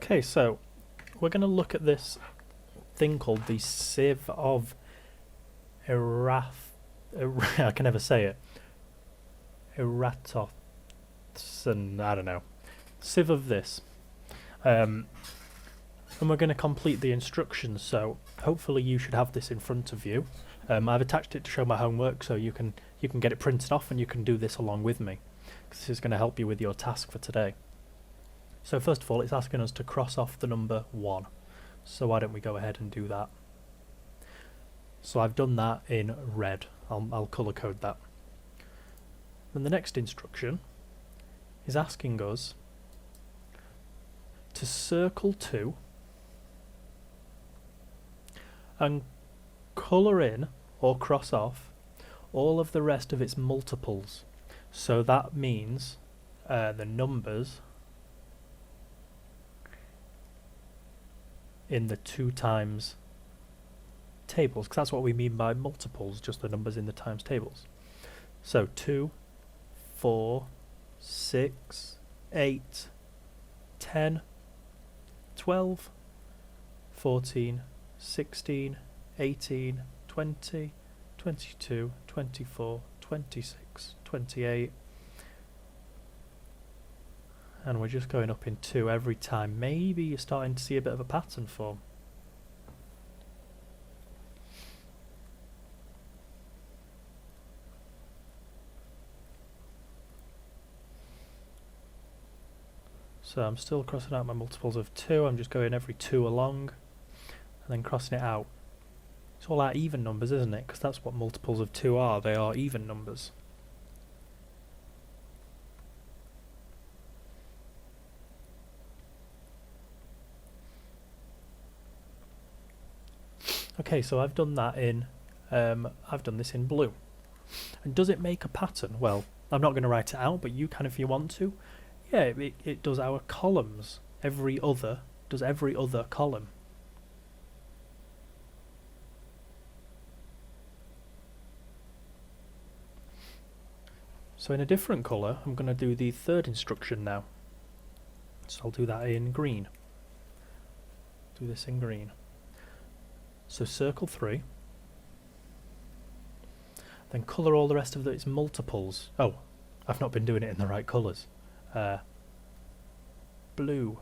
Okay, so we're going to look at this thing called the sieve of I can never say it. Eratosthenes, I don't know. Sieve of this. And we're going to complete the instructions, so hopefully you should have this in front of you. I've attached it to show my homework, so you can get it printed off and you can do this along with me. This is going to help you with your task for today. So first of all, it's asking us to cross off the number 1. So why don't we go ahead and do that? So I've done that in red. I'll colour code that. Then the next instruction is asking us to circle 2 and colour in or cross off all of the rest of its multiples. So that means the numbers in the 2 times tables, because that's what we mean by multiples, just the numbers in the times tables. So 2, 4, 6, 8, 10, 12, 14, 16, 18, 20, 22, 24, 26, 28, and we're just going up in 2 every time. Maybe you're starting to see a bit of a pattern form. So I'm still crossing out my multiples of 2, I'm just going every 2 along and then crossing it out. It's all our even numbers, isn't it? Because that's what multiples of 2 are, they are even numbers. Okay, so I've done that in, I've done this in blue. And does it make a pattern? Well, I'm not going to write it out, but you can if you want to. Yeah, it does our columns. Does every other column. So in a different colour, I'm going to do the third instruction now. So I'll do that in green. Do this in green. So circle 3. Then colour all the rest of its multiples. Oh, I've not been doing it in the right colours. Blue.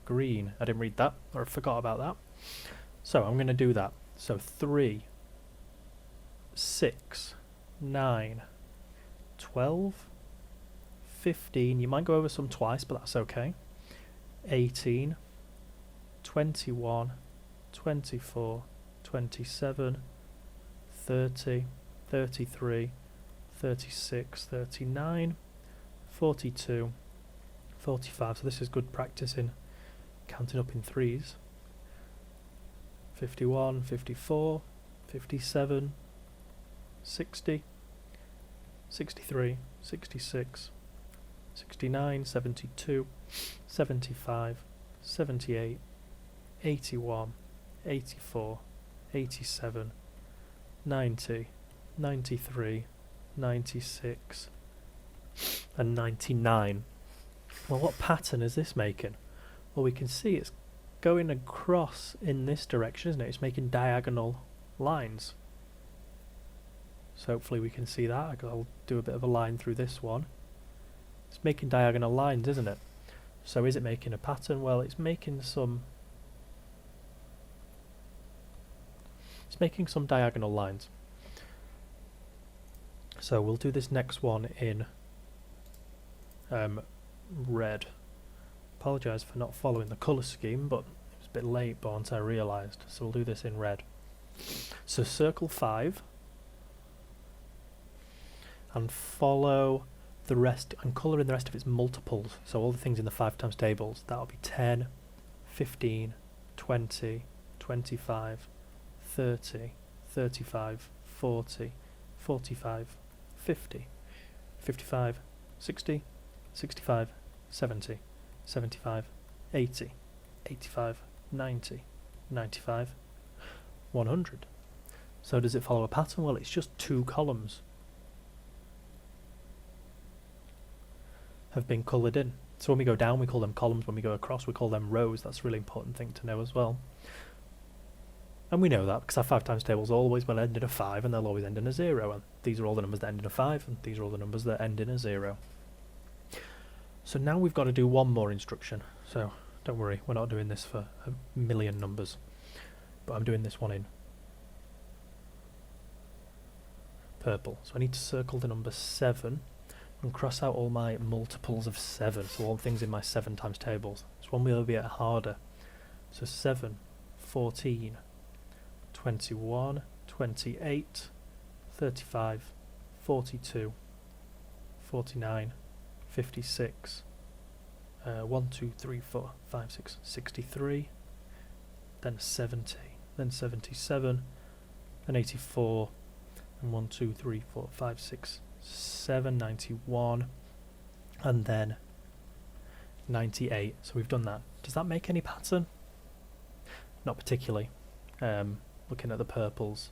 Green. I didn't read that, or I forgot about that. So I'm going to do that. So 3, 6, 9, 12, 15. You might go over some twice, but that's okay. 18, 21, 24, 27, 30, 33, 36, 39, 42, 45. So this is good practice in counting up in 3s. 51, 54, 57, 60, 63, 66, 69, 72, 75, 78, 81, 84, 87, 90, 93, 96, and 99. Well, what pattern is this making? Well, we can see it's going across in this direction, isn't it? It's making diagonal lines. So hopefully we can see that. I'll do a bit of a line through this one. It's making diagonal lines, isn't it? So is it making a pattern? Well, it's making some diagonal lines. So we'll do this next one in red. Apologise for not following the colour scheme, but it was a bit late, but once I realised. So we'll do this in red. So circle 5 and follow the rest and colour in the rest of its multiples. So all the things in the 5 times tables. That'll be 10, 15, 20, 25, 30, 35, 40, 45, 50, 55, 60, 65, 70, 75, 80, 85, 90, 95, 100. So does it follow a pattern? Well, it's just 2 columns. have been coloured in. So when we go down, we call them columns. When we go across, we call them rows. That's a really important thing to know as well. And we know that because our 5 times tables always will end in a 5 and they'll always end in a 0. And these are all the numbers that end in a 5 and these are all the numbers that end in a 0. So now we've got to do one more instruction. So don't worry, we're not doing this for a million numbers. But I'm doing this one in purple. So I need to circle the number 7 and cross out all my multiples of 7. So all the things in my 7 times tables. This one will be a bit harder. So 7, 14, 21, 28, 35, 42, 49, 56, 1, 2, 3, 4, 5, 6, 63, then 70, then 77, then 84, and 1, 2, 3, 4, 5, 6, 7, 91, and then 98. So we've done that. Does that make any pattern? Not particularly. Looking at the purples,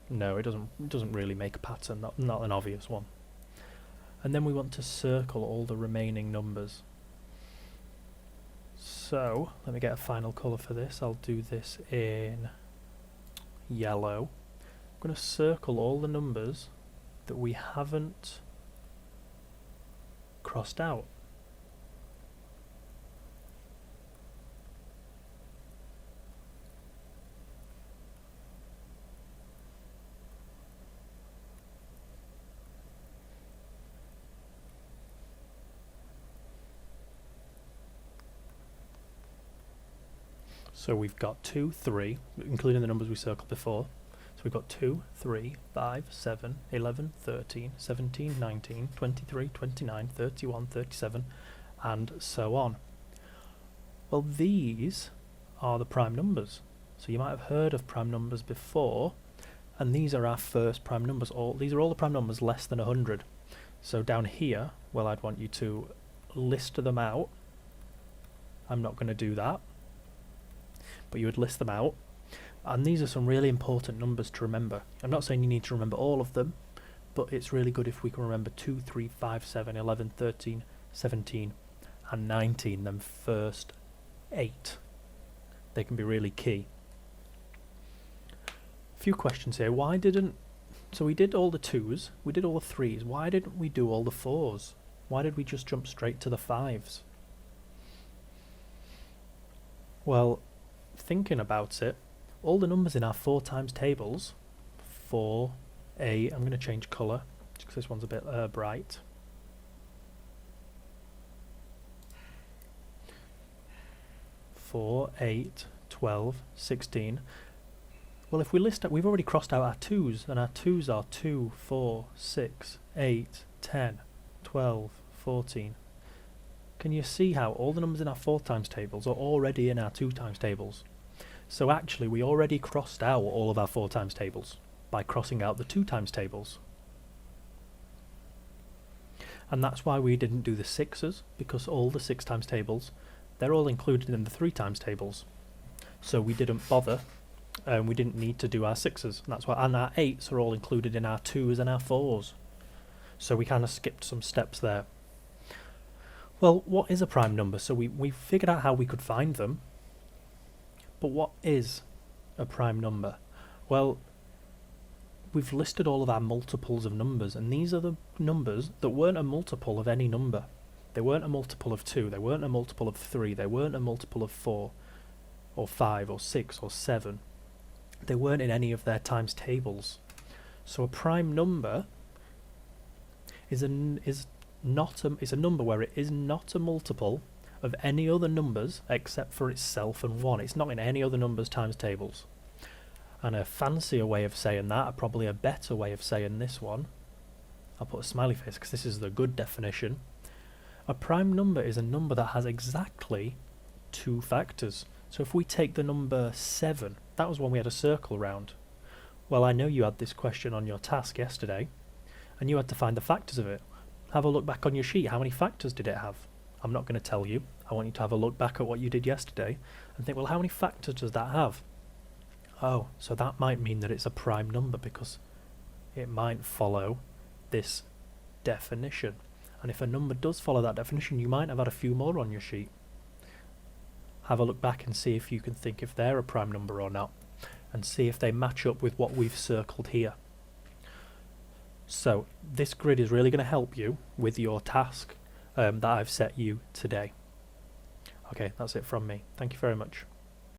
no, it doesn't really make a pattern, not an obvious one. And then we want to circle all the remaining numbers. So let me get a final colour for this. I'll do this in yellow. I'm going to circle all the numbers that we haven't crossed out. So we've got 2, 3, including the numbers we circled before. So we've got 2, 3, 5, 7, 11, 13, 17, 19, 23, 29, 31, 37, and so on. Well, these are the prime numbers. So you might have heard of prime numbers before, and these are our first prime numbers. These are all the prime numbers less than 100. So down here, well, I'd want you to list them out. I'm not going to do that, but you would list them out. And these are some really important numbers to remember. I'm not saying you need to remember all of them, but it's really good if we can remember 2, 3, 5, 7, 11, 13, 17, and 19, them first 8. They can be really key. A few questions here. So we did all the 2s, we did all the 3s. Why didn't we do all the 4s? Why did we just jump straight to the 5s? Well, thinking about it, all the numbers in our 4 times tables, 4, 8, I'm going to change colour, because this one's a bit bright. 4, 8, 12, 16. Well, if we list out, we've already crossed out our 2s, and our 2s are 2, 4, 6, 8, 10, 12, 14. Can you see how all the numbers in our 4 times tables are already in our 2 times tables? So actually we already crossed out all of our 4 times tables by crossing out the 2 times tables. And that's why we didn't do the 6s, because all the 6 times tables, they're all included in the 3 times tables. So we didn't bother, and we didn't need to do our 6s. And that's why, and our 8s are all included in our 2s and our 4s. So we kind of skipped some steps there. Well, what is a prime number? So we figured out how we could find them. But what is a prime number? Well, we've listed all of our multiples of numbers, and these are the numbers that weren't a multiple of any number. They weren't a multiple of 2, they weren't a multiple of 3, they weren't a multiple of 4, or 5, or 6, or 7. They weren't in any of their times tables. So a prime number is a number where it is not a multiple of any other numbers except for itself and 1. It's not in any other numbers times tables. And a fancier way of saying that, or probably a better way of saying this one, I'll put a smiley face because this is the good definition. A prime number is a number that has exactly 2 factors. So if we take the number 7, that was one we had a circle around. Well, I know you had this question on your task yesterday, and you had to find the factors of it. Have a look back on your sheet. How many factors did it have? I'm not going to tell you. I want you to have a look back at what you did yesterday and think, well, how many factors does that have? Oh, so that might mean that it's a prime number because it might follow this definition. And if a number does follow that definition, you might have had a few more on your sheet. Have a look back and see if you can think if they're a prime number or not, and see if they match up with what we've circled here. So this grid is really going to help you with your task that I've set you today. Okay, that's it from me. Thank you very much.